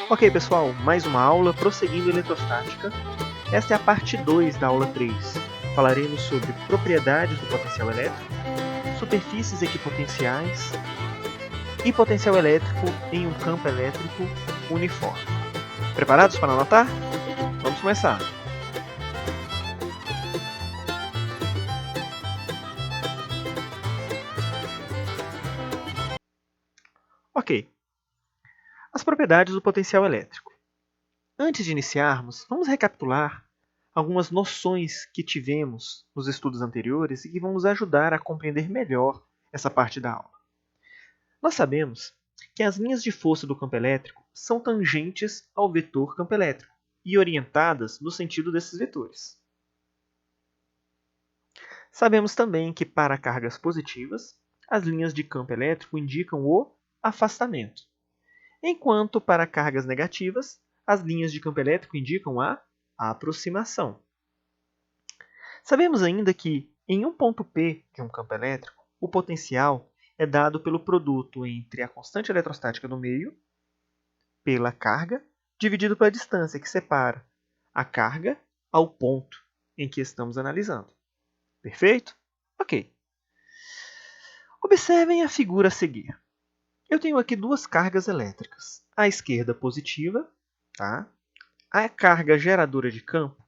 Ok, pessoal, mais uma aula prosseguindo eletrostática. Esta é a parte 2 da aula 3. Falaremos sobre propriedades do potencial elétrico, superfícies equipotenciais e potencial elétrico em um campo elétrico uniforme. Preparados para anotar? Vamos começar! Ok, as propriedades do potencial elétrico. Antes de iniciarmos, vamos recapitular algumas noções que tivemos nos estudos anteriores e que vão nos ajudar a compreender melhor essa parte da aula. Nós sabemos que as linhas de força do campo elétrico são tangentes ao vetor campo elétrico e orientadas no sentido desses vetores. Sabemos também que para cargas positivas, as linhas de campo elétrico indicam o afastamento, enquanto para cargas negativas, as linhas de campo elétrico indicam a aproximação. Sabemos ainda que, em um ponto P de um campo elétrico, o potencial é dado pelo produto entre a constante eletrostática do meio, pela carga, dividido pela distância que separa a carga ao ponto em que estamos analisando. Perfeito? Ok. Observem a figura a seguir. Eu tenho aqui duas cargas elétricas. À esquerda, positiva. Tá? A carga geradora de campo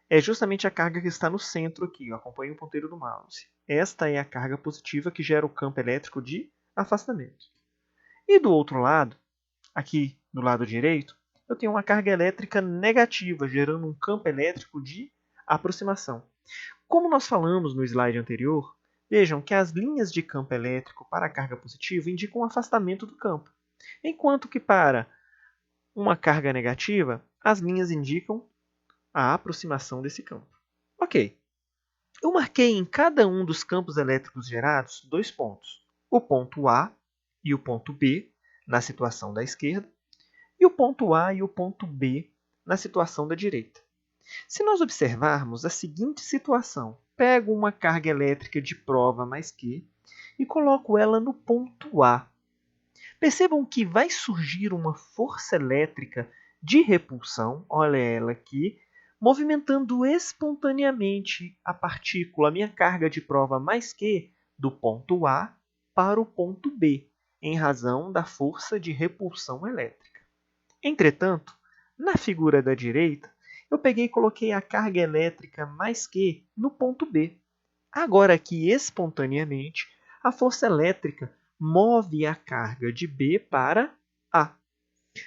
é justamente a carga que está no centro aqui. Acompanhe o ponteiro do mouse. Esta é a carga positiva que gera o campo elétrico de afastamento. E do outro lado, aqui do lado direito, eu tenho uma carga elétrica negativa, gerando um campo elétrico de aproximação. Como nós falamos no slide anterior, vejam que as linhas de campo elétrico para a carga positiva indicam o afastamento do campo, enquanto que para uma carga negativa, as linhas indicam a aproximação desse campo. Ok. Eu marquei em cada um dos campos elétricos gerados dois pontos. O ponto A e o ponto B, na situação da esquerda, e o ponto A e o ponto B, na situação da direita. Se nós observarmos a seguinte situação, pego uma carga elétrica de prova mais Q e coloco ela no ponto A. Percebam que vai surgir uma força elétrica de repulsão, olha ela aqui, movimentando espontaneamente a partícula, a minha carga de prova mais Q, do ponto A para o ponto B, em razão da força de repulsão elétrica. Entretanto, na figura da direita, eu peguei e coloquei a carga elétrica mais Q no ponto B. Agora aqui, espontaneamente, a força elétrica move a carga de B para A.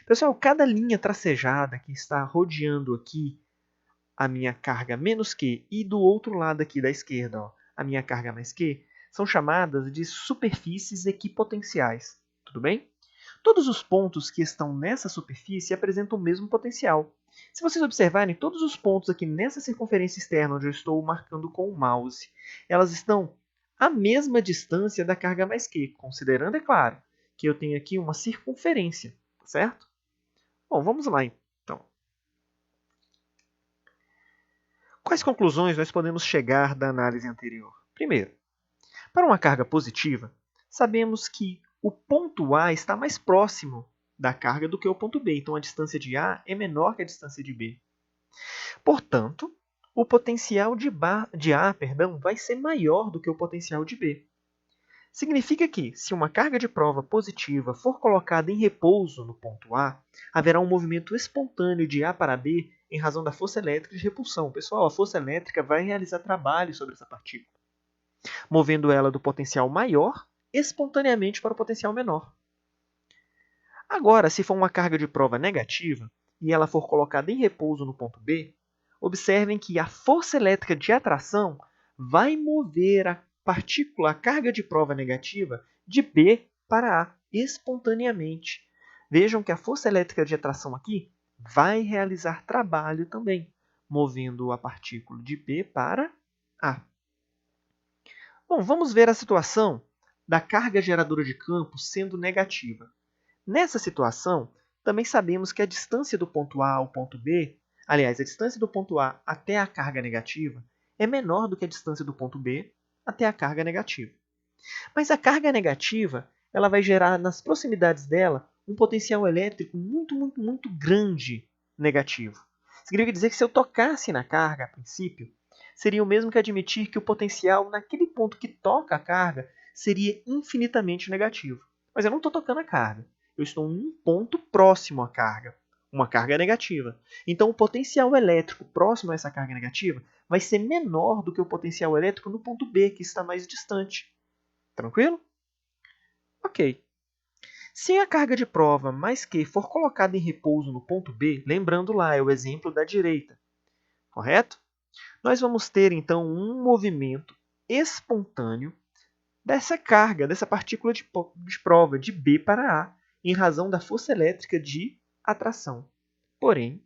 Pessoal, cada linha tracejada que está rodeando aqui a minha carga menos Q e do outro lado aqui da esquerda, a minha carga mais Q, são chamadas de superfícies equipotenciais. Tudo bem? Todos os pontos que estão nessa superfície apresentam o mesmo potencial. Se vocês observarem, todos os pontos aqui nessa circunferência externa, onde eu estou marcando com o mouse, elas estão à mesma distância da carga mais Q, considerando, é claro, que eu tenho aqui uma circunferência, certo? Bom, vamos lá então. Quais conclusões nós podemos chegar da análise anterior? Primeiro, para uma carga positiva, sabemos que o ponto A está mais próximo da carga do que o ponto B, então a distância de A é menor que a distância de B. Portanto, o potencial de A vai ser maior do que o potencial de B. Significa que, se uma carga de prova positiva for colocada em repouso no ponto A, haverá um movimento espontâneo de A para B em razão da força elétrica de repulsão. Pessoal, a força elétrica vai realizar trabalho sobre essa partícula, movendo ela do potencial maior espontaneamente para o potencial menor. Agora, se for uma carga de prova negativa e ela for colocada em repouso no ponto B, observem que a força elétrica de atração vai mover a partícula, a carga de prova negativa, de B para A espontaneamente. Vejam que a força elétrica de atração aqui vai realizar trabalho também, movendo a partícula de B para A. Bom, vamos ver a situação da carga geradora de campo sendo negativa. Nessa situação, também sabemos que a distância do ponto A ao ponto B, aliás, a distância do ponto A até a carga negativa, é menor do que a distância do ponto B até a carga negativa. Mas a carga negativa ela vai gerar nas proximidades dela um potencial elétrico muito grande negativo. Significa dizer que se eu tocasse na carga, a princípio, seria o mesmo que admitir que o potencial naquele ponto que toca a carga seria infinitamente negativo. Mas eu não estou tocando a carga. Eu estou em um ponto próximo à carga. Uma carga negativa. Então, o potencial elétrico próximo a essa carga negativa vai ser menor do que o potencial elétrico no ponto B, que está mais distante. Tranquilo? Ok. Se a carga de prova mais Q for colocada em repouso no ponto B, lembrando lá, é o exemplo da direita, correto? Nós vamos ter, então, um movimento espontâneo dessa carga, dessa partícula de prova, de B para A, em razão da força elétrica de atração. Porém,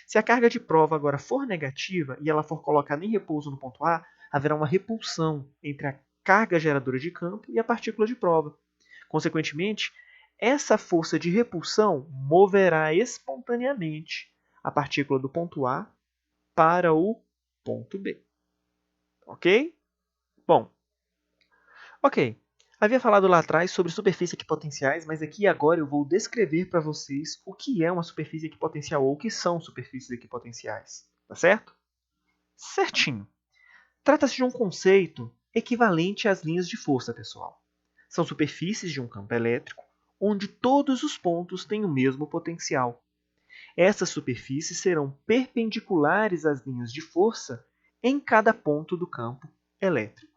se a carga de prova agora for negativa e ela for colocada em repouso no ponto A, haverá uma repulsão entre a carga geradora de campo e a partícula de prova. Consequentemente, essa força de repulsão moverá espontaneamente a partícula do ponto A para o ponto B. Ok? Bom, ok. Havia falado lá atrás sobre superfície equipotenciais, mas aqui agora eu vou descrever para vocês o que é uma superfície equipotencial ou o que são superfícies equipotenciais. Tá certo? Certinho. Trata-se de um conceito equivalente às linhas de força, pessoal. São superfícies de um campo elétrico onde todos os pontos têm o mesmo potencial. Essas superfícies serão perpendiculares às linhas de força em cada ponto do campo elétrico.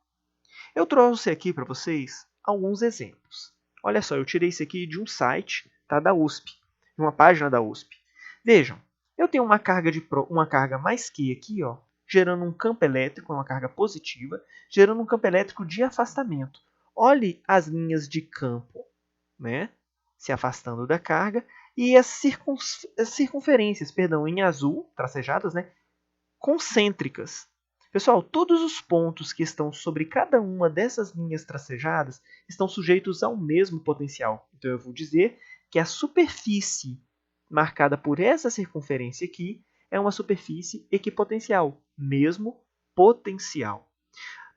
Eu trouxe aqui para vocês alguns exemplos. Olha só, eu tirei isso aqui de um site, tá, da USP, de uma página da USP. Vejam, eu tenho uma carga mais Q aqui, ó, gerando um campo elétrico, uma carga positiva, gerando um campo elétrico de afastamento. Olhe as linhas de campo, né, se afastando da carga, e as circunferências, em azul, tracejadas, né, concêntricas. Pessoal, todos os pontos que estão sobre cada uma dessas linhas tracejadas estão sujeitos ao mesmo potencial. Então, eu vou dizer que a superfície marcada por essa circunferência aqui é uma superfície equipotencial, mesmo potencial.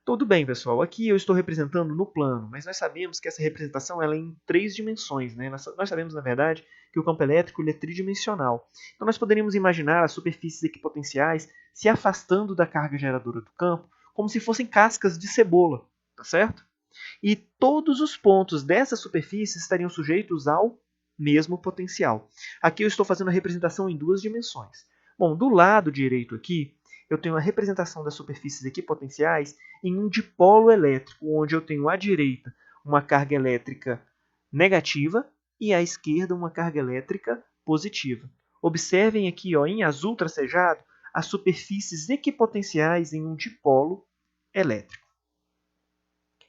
Tudo bem, pessoal. Aqui eu estou representando no plano, mas nós sabemos que essa representação ela é em 3 dimensões. Né? Nós sabemos, na verdade, que o campo elétrico ele é tridimensional. Então, nós poderíamos imaginar as superfícies equipotenciais se afastando da carga geradora do campo como se fossem cascas de cebola, tá certo? E todos os pontos dessa superfície estariam sujeitos ao mesmo potencial. Aqui eu estou fazendo a representação em 2 dimensões. Bom, do lado direito aqui, eu tenho a representação das superfícies equipotenciais em um dipolo elétrico, onde eu tenho à direita uma carga elétrica negativa e à esquerda uma carga elétrica positiva. Observem aqui, ó, em azul tracejado, as superfícies equipotenciais em um dipolo elétrico.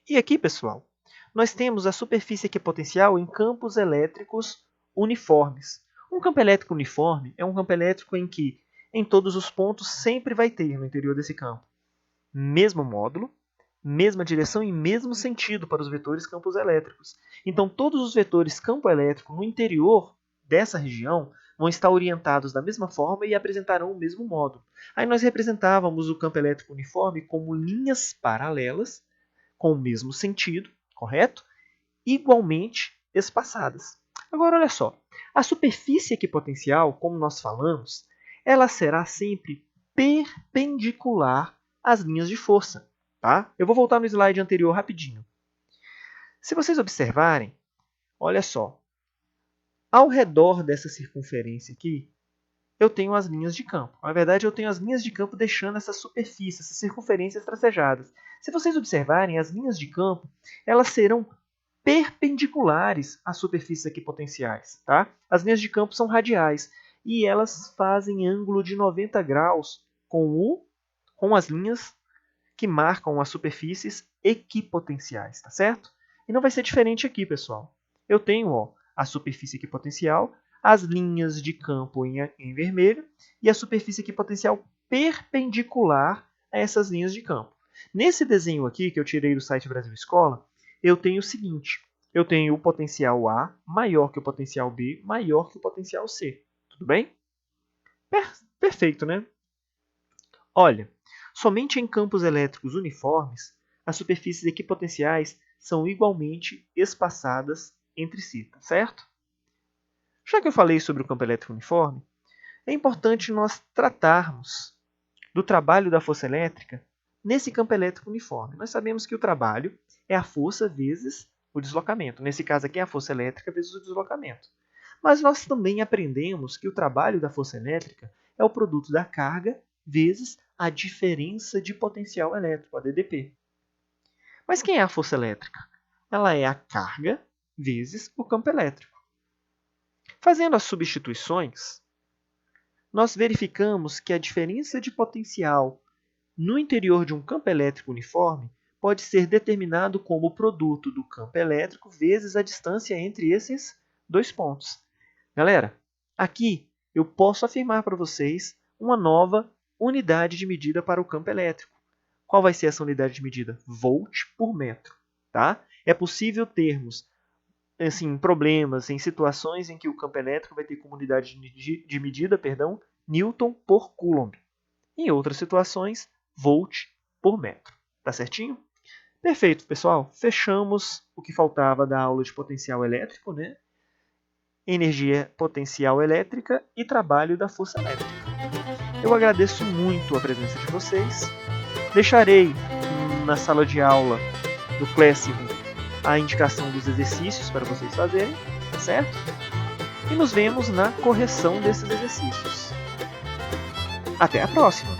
E aqui, pessoal, nós temos a superfície equipotencial em campos elétricos uniformes. Um campo elétrico uniforme é um campo elétrico em que, em todos os pontos, sempre vai ter no interior desse campo mesmo módulo, mesma direção e mesmo sentido para os vetores campos elétricos. Então, todos os vetores campo elétrico no interior dessa região vão estar orientados da mesma forma e apresentarão o mesmo módulo. Aí nós representávamos o campo elétrico uniforme como linhas paralelas com o mesmo sentido, correto? Igualmente espaçadas. Agora, olha só. A superfície equipotencial, como nós falamos, ela será sempre perpendicular às linhas de força. Tá? Eu vou voltar no slide anterior rapidinho. Se vocês observarem, olha só. Ao redor dessa circunferência aqui, eu tenho as linhas de campo. Na verdade, eu tenho as linhas de campo deixando essa superfície, essas circunferências tracejadas. Se vocês observarem, as linhas de campo elas serão perpendiculares às superfícies equipotenciais. Tá? As linhas de campo são radiais e elas fazem ângulo de 90 graus com as linhas que marcam as superfícies equipotenciais, tá certo? E não vai ser diferente aqui, pessoal. Eu tenho a superfície equipotencial, as linhas de campo em vermelho e a superfície equipotencial perpendicular a essas linhas de campo. Nesse desenho aqui, que eu tirei do site Brasil Escola, eu tenho o seguinte. Eu tenho o potencial A maior que o potencial B, maior que o potencial C. Tudo bem? Perfeito, né? Olha, somente em campos elétricos uniformes, as superfícies equipotenciais são igualmente espaçadas entre si, tá certo? Já que eu falei sobre o campo elétrico uniforme, é importante nós tratarmos do trabalho da força elétrica nesse campo elétrico uniforme. Nós sabemos que o trabalho é a força vezes o deslocamento. Nesse caso aqui é a força elétrica vezes o deslocamento. Mas nós também aprendemos que o trabalho da força elétrica é o produto da carga vezes a diferença de potencial elétrico, a DDP. Mas quem é a força elétrica? Ela é a carga vezes o campo elétrico. Fazendo as substituições, nós verificamos que a diferença de potencial no interior de um campo elétrico uniforme pode ser determinado como produto do campo elétrico vezes a distância entre esses dois pontos. Galera, aqui eu posso afirmar para vocês uma nova unidade de medida para o campo elétrico. Qual vai ser essa unidade de medida? Volt por metro. Tá? É possível termos problemas em situações em que o campo elétrico vai ter como unidade de medida, Newton por Coulomb. Em outras situações, volt por metro. Tá certinho? Perfeito, pessoal. Fechamos o que faltava da aula de potencial elétrico, né? Energia potencial elétrica e trabalho da força elétrica. Eu agradeço muito a presença de vocês. Deixarei na sala de aula do Classroom a indicação dos exercícios para vocês fazerem, tá certo? E nos vemos na correção desses exercícios. Até a próxima!